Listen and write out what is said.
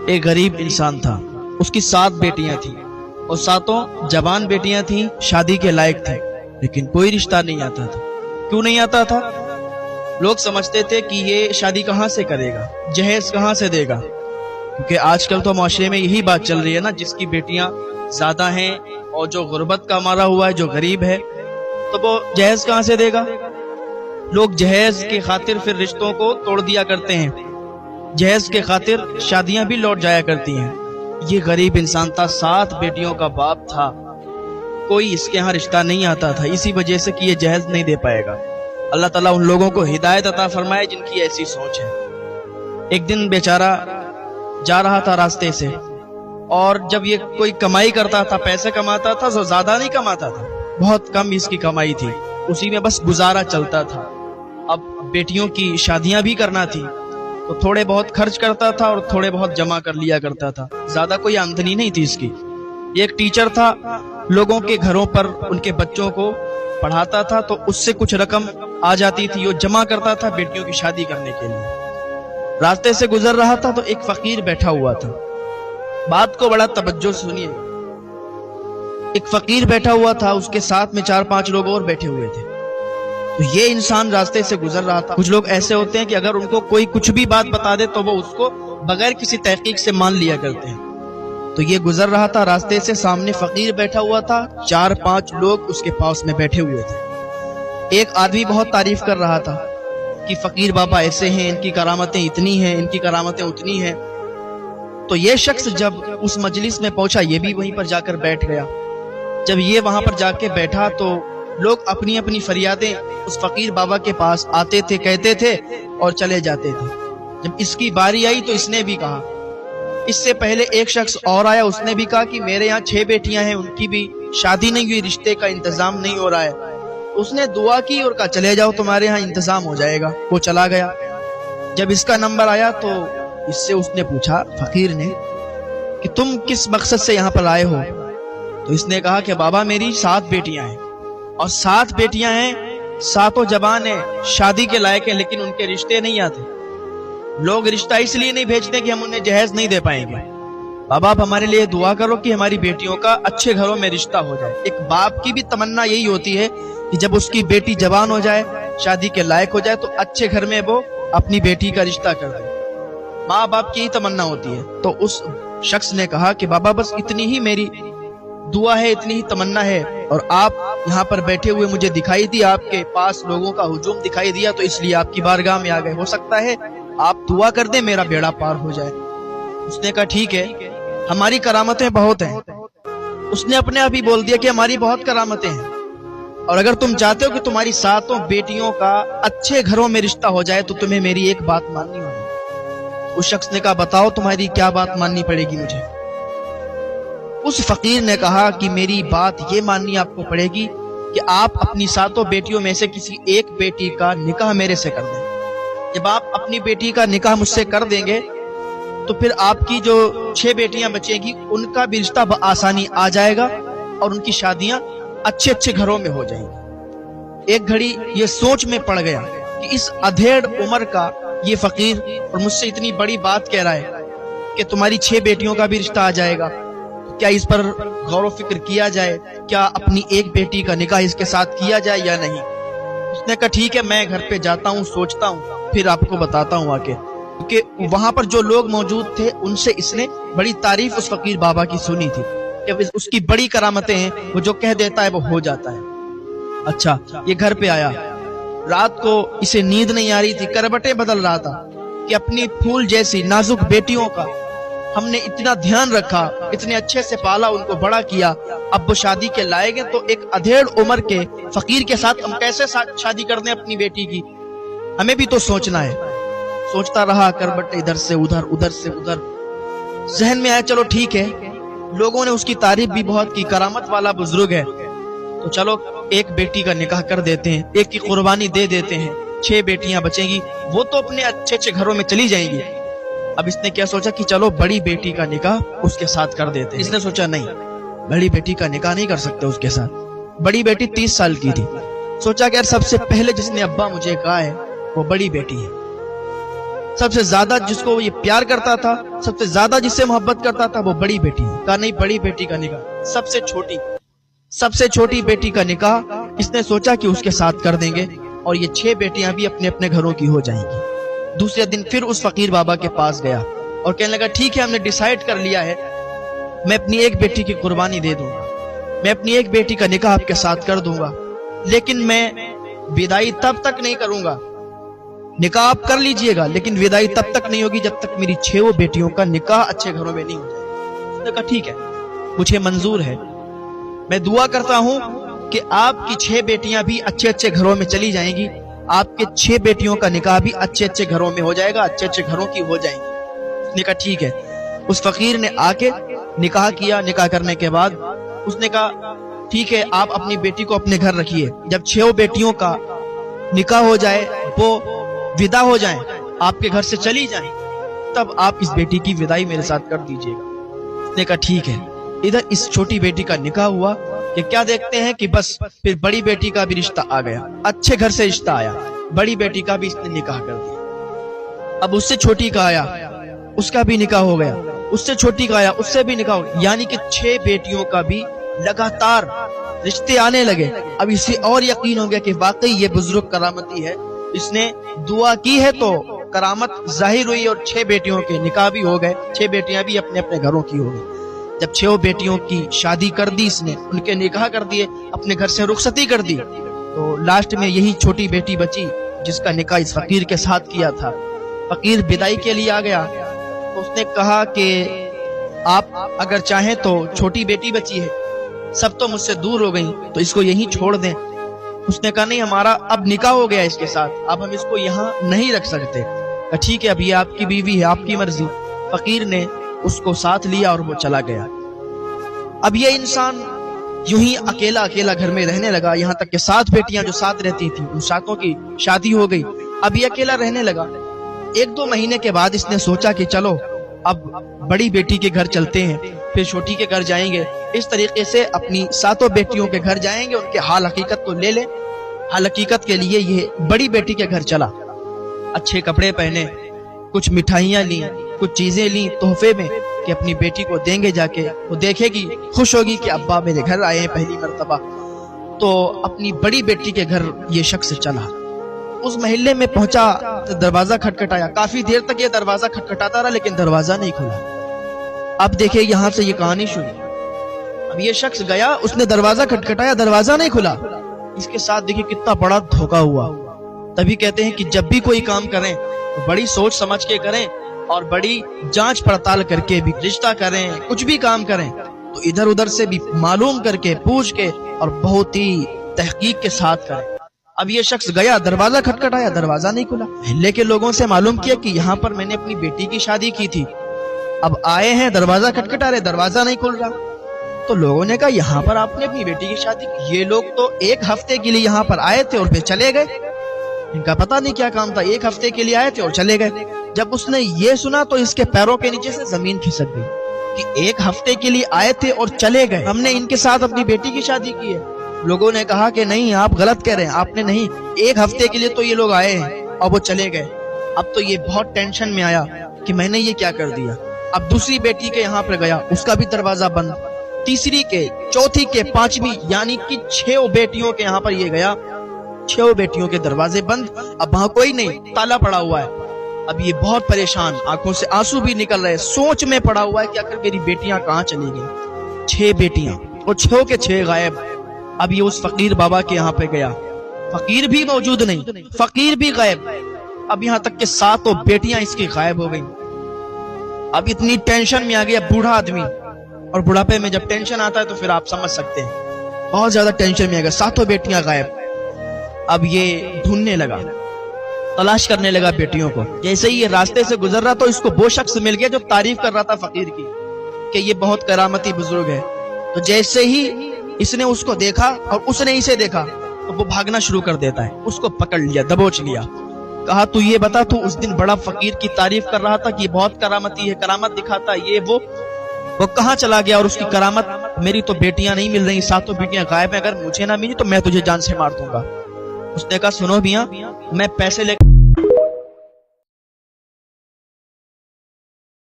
ایک غریب انسان تھا، اس کی 7 بیٹیاں تھیں اور 7 جوان بیٹیاں تھیں، شادی کے لائق تھیں، لیکن کوئی رشتہ نہیں آتا تھا۔ کیوں نہیں آتا تھا؟ لوگ سمجھتے تھے کہ یہ شادی کہاں سے کرے گا، جہیز کہاں سے دے گا، کیونکہ آج کل تو معاشرے میں یہی بات چل رہی ہے نا، جس کی بیٹیاں زیادہ ہیں اور جو غربت کا مارا ہوا ہے، جو غریب ہے، تو وہ جہیز کہاں سے دے گا۔ لوگ جہیز کی خاطر پھر رشتوں کو توڑ دیا کرتے ہیں، جہیز کے خاطر شادیاں بھی لوٹ جایا کرتی ہیں۔ یہ غریب انسان تھا، 7 بیٹیوں کا باپ تھا، کوئی اس کے ہاں رشتہ نہیں آتا تھا، اسی وجہ سے کہ یہ جہیز نہیں دے پائے گا۔ اللہ تعالیٰ ان لوگوں کو ہدایت عطا فرمائے جن کی ایسی سوچ ہے۔ ایک دن بیچارہ جا رہا تھا راستے سے، اور جب یہ کوئی کمائی کرتا تھا، پیسے کماتا تھا، تو زیادہ نہیں کماتا تھا، بہت کم اس کی کمائی تھی، اسی میں بس گزارا چلتا تھا۔ اب بیٹیوں کی شادیاں بھی کرنا تھی تو تھوڑے بہت خرچ کرتا تھا اور تھوڑے بہت جمع کر لیا کرتا تھا، زیادہ کوئی آمدنی نہیں تھی اس کی۔ یہ ایک ٹیچر تھا، لوگوں کے گھروں پر ان کے بچوں کو پڑھاتا تھا، تو اس سے کچھ رقم آ جاتی تھی، وہ جمع کرتا تھا بیٹیوں کی شادی کرنے کے لیے۔ راستے سے گزر رہا تھا تو ایک فقیر بیٹھا ہوا تھا، بات کو بڑا توجہ سے سنیے۔ ایک فقیر بیٹھا ہوا تھا، اس کے ساتھ میں 4-5 لوگ اور بیٹھے ہوئے تھے۔ تو یہ انسان راستے سے گزر رہا تھا۔ کچھ لوگ ایسے ہوتے ہیں کہ اگر ان کو کوئی کچھ بھی بات بتا دے تو وہ اس کو بغیر کسی تحقیق سے مان لیا کرتے ہیں۔ تو یہ گزر رہا تھا راستے سے، سامنے فقیر بیٹھا ہوا تھا، 4-5 لوگ اس کے پاس میں بیٹھے ہوئے تھے۔ ایک آدمی بہت تعریف کر رہا تھا کہ فقیر بابا ایسے ہیں، ان کی کرامتیں اتنی ہیں، ان کی کرامتیں اتنی ہیں۔ تو یہ شخص جب اس مجلس میں پہنچا، یہ بھی وہیں پر جا کر بیٹھ گیا۔ جب یہ وہاں پر جا کے بیٹھا تو لوگ اپنی اپنی فریادیں اس فقیر بابا کے پاس آتے تھے، کہتے تھے اور چلے جاتے تھے۔ جب اس کی باری آئی تو اس نے بھی کہا۔ اس سے پہلے ایک شخص اور آیا، اس نے بھی کہا کہ میرے یہاں 6 بیٹیاں ہیں، ان کی بھی شادی نہیں ہوئی، رشتے کا انتظام نہیں ہو رہا ہے۔ اس نے دعا کی اور کہا چلے جاؤ، تمہارے ہاں انتظام ہو جائے گا۔ وہ چلا گیا۔ جب اس کا نمبر آیا تو اس سے اس نے پوچھا، فقیر نے، کہ تم کس مقصد سے یہاں پر آئے ہو؟ تو اس نے کہا کہ بابا میری 7 بیٹیاں ہیں، اور 7 بیٹیاں ہیں، 7 جوان ہیں، شادی کے لائق ہیں، لیکن ان کے رشتے نہیں آتے۔ لوگ رشتہ اس لیے نہیں بھیجتے کہ ہم انہیں جہیز نہیں دے پائیں گے۔ بابا آپ ہمارے لیے دعا کرو کہ ہماری بیٹیوں کا اچھے گھروں میں رشتہ ہو جائے۔ ایک باپ کی بھی تمنا یہی ہوتی ہے کہ جب اس کی بیٹی جوان ہو جائے، شادی کے لائق ہو جائے، تو اچھے گھر میں وہ اپنی بیٹی کا رشتہ کر دے۔ ماں باپ کی ہی تمنا ہوتی ہے۔ تو اس شخص نے کہا کہ بابا بس اتنی ہی میری دعا ہے، اتنی ہی تمنا ہے، اور آپ یہاں پر بیٹھے ہوئے مجھے دکھائی دی، آپ کے پاس لوگوں کا ہجوم دکھائی دیا، تو اس لیے آپ کی بارگاہ میں آ گئے۔ ہو سکتا ہے آپ دعا کر دیں میرا بیڑا پار ہو جائے۔ اس نے کہا ٹھیک ہے، ہماری کرامتیں بہت ہیں۔ اس نے اپنے آپ ہی بول دیا کہ ہماری بہت کرامتیں ہیں، اور اگر تم چاہتے ہو کہ تمہاری 7 بیٹیوں کا اچھے گھروں میں رشتہ ہو جائے تو تمہیں میری ایک بات ماننی ہوگی۔ اس شخص نے کہا بتاؤ تمہاری کیا بات ماننی پڑے گی مجھے؟ اس فقیر نے کہا کہ میری بات یہ ماننی آپ کو پڑے گی کہ آپ اپنی 7 بیٹیوں میں سے کسی ایک بیٹی کا نکاح میرے سے کر دیں۔ جب آپ اپنی بیٹی کا نکاح مجھ سے کر دیں گے تو پھر آپ کی جو 6 بیٹیاں بچیں گی ان کا بھی رشتہ بآسانی آ جائے گا اور ان کی شادیاں اچھے اچھے گھروں میں ہو جائیں گی۔ ایک گھڑی یہ سوچ میں پڑ گیا کہ اس ادھیڑ عمر کا یہ فقیر اور مجھ سے اتنی بڑی بات کہہ رہا ہے کہ تمہاری 6 بیٹیوں کا بھی رشتہ آ جائے گا، کیا اس پر غور و فکر کیا جائے؟ کیا اپنی ایک بیٹی کا نکاح اس کے ساتھ کیا جائے یا نہیں؟ اس نے کہا ٹھیک ہے، میں گھر پہ جاتا ہوں، سوچتا ہوں، پھر آپ کو بتاتا ہوں آ کے۔ کیونکہ وہاں پر جو لوگ موجود تھے ان سے اس نے بڑی تعریف اس فقیر بابا کی سنی تھی کہ اس کی بڑی کرامتیں ہیں، وہ جو کہہ دیتا ہے وہ ہو جاتا ہے۔ اچھا، یہ گھر پہ آیا، رات کو اسے نیند نہیں آ رہی تھی، کربٹیں بدل رہا تھا کہ اپنی پھول جیسی نازک بیٹیوں کا ہم نے اتنا دھیان رکھا، اتنے اچھے سے پالا، ان کو بڑا کیا، اب وہ شادی کے لائق ہیں، تو ایک ادھیڑ عمر کے فقیر کے ساتھ ہم کیسے شادی کر دیں اپنی بیٹی کی؟ ہمیں بھی تو سوچنا ہے۔ سوچتا رہا، کربٹیں ادھر سے ادھر، ادھر سے ادھر۔ ذہن میں آیا چلو ٹھیک ہے، لوگوں نے اس کی تعریف بھی بہت کی، کرامت والا بزرگ ہے، تو چلو ایک بیٹی کا نکاح کر دیتے ہیں، ایک کی قربانی دے دیتے ہیں، 6 بیٹیاں بچیں گی، وہ تو اپنے اچھے اچھے گھروں میں چلی جائیں گی۔ اب اس نے کیا سوچا کہ چلو بڑی بیٹی کا نکاح اس کے ساتھ کر دیتے ہیں۔ اس نے سوچا نہیں، بڑی بیٹی کا نکاح نہیں کر سکتے اس کے ساتھ، بڑی بیٹی 30 سال کی تھی۔ سوچا کہ یار سب سے پہلے جس نے ابا مجھے کہا ہے وہ بڑی بیٹی ہے، سب سے زیادہ جس کو یہ پیار کرتا تھا، سب سے زیادہ جس سے محبت کرتا تھا، وہ بڑی بیٹی ہے۔ کہا نہیں، بڑی بیٹی کا نکاح، سب سے چھوٹی بیٹی کا نکاح اس نے سوچا کہ اس کے ساتھ کر دیں گے اور یہ 6 بیٹیاں بھی اپنے اپنے گھروں کی ہو جائیں گی۔ دوسرے دن پھر اس فقیر بابا کے پاس گیا اور کہنے لگا ٹھیک ہے، ہم نے ڈیسائیڈ کر لیا ہے، میں اپنی ایک بیٹی کی قربانی دے دوں گا، میں اپنی ایک بیٹی کا نکاح آپ کے ساتھ کر دوں گا، لیکن میں ودائی تب تک نہیں کروں گا، نکاح آپ کر لیجئے گا لیکن ودائی تب تک نہیں ہوگی جب تک میری 6 بیٹیوں کا نکاح اچھے گھروں میں نہیں ہو جائے۔ اس نے کہا ٹھیک ہے، مجھے منظور ہے، میں دعا کرتا ہوں کہ آپ کی 6 بیٹیاں بھی اچھے اچھے گھروں میں چلی جائیں گی، آپ کے 6 بیٹیوں کا نکاح بھی اچھے اچھے گھروں میں ہو جائے گا، اچھے اچھے گھروں کی ہو جائیں گی۔ اس نے کہا ٹھیک ہے۔ اس فقیر نے آ کے نکاح کیا، نکاح کرنے کے بعد اس نے کہا ٹھیک ہے، آپ اپنی بیٹی کو اپنے گھر رکھیے، جب 6 بیٹیوں کا نکاح ہو جائے، وہ ودا ہو جائیں، آپ کے گھر سے چلی جائیں، تب آپ اس بیٹی کی ودائی میرے ساتھ کر دیجئے گا۔ اس نے کہا ٹھیک ہے۔ ادھر اس چھوٹی بیٹی کا نکاح ہوا کہ کیا دیکھتے ہیں کہ بس پھر بڑی بیٹی کا بھی رشتہ آ گیا، اچھے گھر سے رشتہ آیا، بڑی بیٹی کا بھی اس نے نکاح کر دیا۔ اب اس سے چھوٹی کا آیا، اس کا بھی نکاح ہو گیا، اس سے چھوٹی کا آیا، اس سے بھی نکاح ہو گیا، یعنی کہ 6 بیٹیوں کا بھی لگاتار رشتے آنے لگے۔ اب اسے اور یقین ہو گیا کہ واقعی یہ بزرگ کرامتی ہے، اس نے دعا کی ہے تو کرامت ظاہر ہوئی اور 6 بیٹیوں کے نکاح بھی ہو گئے، 6 بیٹیاں بھی اپنے اپنے گھروں کی ہو گئی۔ جب 6 بیٹیوں کی شادی کر دی اس نے، ان کے نکاح کر دیے، اپنے گھر سے رخصتی کر دی، تو لاسٹ میں یہی چھوٹی بیٹی بچی جس کا نکاح اس فقیر کے ساتھ کیا تھا۔ فقیر بدائی کے لیے آ گیا، اس نے کہا کہ آپ اگر چاہیں تو چھوٹی بیٹی بچی ہے، سب تو مجھ سے دور ہو گئی، تو اس کو یہیں چھوڑ دیں۔ اس نے کہا نہیں، ہمارا اب نکاح ہو گیا اس کے ساتھ، اب ہم اس کو یہاں نہیں رکھ سکتے۔ ٹھیک ہے، اب یہ آپ کی بیوی ہے، آپ کی مرضی۔ فقیر نے اس کو ساتھ لیا اور وہ چلا گیا۔ اب یہ انسان یوں ہی اکیلا اکیلا گھر میں رہنے لگا، یہاں تک کہ 7 بیٹیاں جو ساتھ رہتی تھیں ان 7 کی شادی ہو گئی، اب یہ اکیلا رہنے لگا۔ 1-2 مہینے کے بعد اس نے سوچا کہ چلو اب بڑی بیٹی کے گھر چلتے ہیں، پھر چھوٹی کے گھر جائیں گے، اس طریقے سے اپنی 7 بیٹیوں کے گھر جائیں گے، ان کے حال حقیقت کو لے لیں۔ حال حقیقت کے لیے یہ بڑی بیٹی کے گھر چلا، اچھے کپڑے پہنے، کچھ مٹھائیاں لیں، کچھ چیزیں لیں تحفے میں کہ اپنی بیٹی کو دیں گے، جا کے وہ دیکھے گی، خوش ہوگی کہ ابا میرے گھر آئے ہیں پہلی مرتبہ۔ تو اپنی بڑی بیٹی کے گھر یہ شخص چلا، اس محلے میں پہنچا، دروازہ کھٹکھٹایا، کافی دیر تک یہ دروازہ کھٹکھٹاتا رہا لیکن دروازہ نہیں کھلا۔ اب دیکھیں یہاں سے یہ کہانی شروع۔ اب یہ شخص گیا، اس نے دروازہ کھٹکھٹایا، دروازہ نہیں کھلا۔ اس کے ساتھ دیکھیں کتنا بڑا دھوکا ہوا۔ تبھی کہتے ہیں کہ جب بھی کوئی کام کریں تو بڑی سوچ سمجھ کے کریں اور بڑی جانچ پڑتال کر کے بھی رشتہ کریں، کچھ بھی کام کریں تو ادھر ادھر سے بھی معلوم کر کے، پوچھ کے اور بہت ہی تحقیق کے ساتھ کریں۔ اب یہ شخص گیا، دروازہ کھٹکھٹایا، دروازہ نہیں کھلا۔ محلے کے لوگوں سے معلوم کیا کہ یہاں پر میں نے اپنی بیٹی کی شادی کی تھی، اب آئے ہیں دروازہ کھٹکھٹا رہے، دروازہ نہیں کھل رہا۔ تو لوگوں نے کہا یہاں پر آپ نے اپنی بیٹی کی شادی کی؟ یہ لوگ تو 1 ہفتے کے لیے یہاں پر آئے تھے اور پھر چلے گئے، ان کا پتہ نہیں کیا کام تھا، 1 ہفتے کے لیے آئے تھے اور چلے گئے۔ جب اس نے یہ سنا تو اس کے پیروں کے نیچے سے زمین کھسک گئی کہ 1 ہفتے کے لیے آئے تھے اور چلے گئے، ہم نے ان کے ساتھ اپنی بیٹی کی شادی کی ہے۔ لوگوں نے کہا کہ نہیں، آپ غلط کہہ رہے ہیں، آپ نے نہیں، 1 ہفتے کے لیے تو یہ لوگ آئے ہیں اور وہ چلے گئے۔ اب تو یہ بہت ٹینشن میں آیا کہ میں نے یہ کیا کر دیا۔ اب دوسری بیٹی کے یہاں پر گیا، اس کا بھی دروازہ بند، تیسری کے، چوتھی کے، 5ویں، یعنی کہ 6 بیٹیوں کے یہاں پر یہ گیا، 6 بیٹیوں کے دروازے بند، اب وہاں کوئی نہیں، تالا پڑا ہوا ہے۔ اب یہ بہت پریشان، آنکھوں سے آنسو بھی نکل رہے، سوچ میں پڑا ہوا ہے کہ آخر میری بیٹیاں کہاں چلی گئی۔ 6 بیٹیاں اور 6 کے 6 غائب۔ اب یہ اس فقیر بابا کے یہاں پہ گیا، فقیر بھی موجود نہیں، فقیر بھی غائب، اب یہاں تک کہ 7 بیٹیاں اس کی غائب ہو گئیں۔ اب اتنی ٹینشن میں آ گیا بوڑھا آدمی، اور بڑھاپے میں جب ٹینشن آتا ہے تو پھر آپ سمجھ سکتے ہیں، بہت زیادہ ٹینشن میں آ گیا، 7 بیٹیاں غائب۔ اب یہ ڈھونڈنے لگا، تلاش کرنے لگا بیٹیوں کو۔ جیسے ہی یہ راستے سے گزر رہا تو اس کو وہ شخص مل گیا جو تعریف کر رہا تھا فقیر کی کہ یہ بہت کرامتی بزرگ ہے۔ تو جیسے ہی اس نے اس کو دیکھا اور اس نے اسے دیکھا تو وہ بھاگنا شروع کر دیتا ہے، اس کو پکڑ لیا، دبوچ لیا، کہا تو یہ بتا، تو اس دن بڑا فقیر کی تعریف کر رہا تھا کہ یہ بہت کرامتی ہے، کرامت دکھاتا ہے، یہ وہ کہاں چلا گیا؟ اور اس کی کرامت، میری تو بیٹیاں نہیں مل رہی، 7 بیٹیاں غائب ہیں، اگر مجھے نہ ملی تو میں تجھے جان سے مار دوں گا۔ اس نے کہا سنو میاں، میں پیسے لے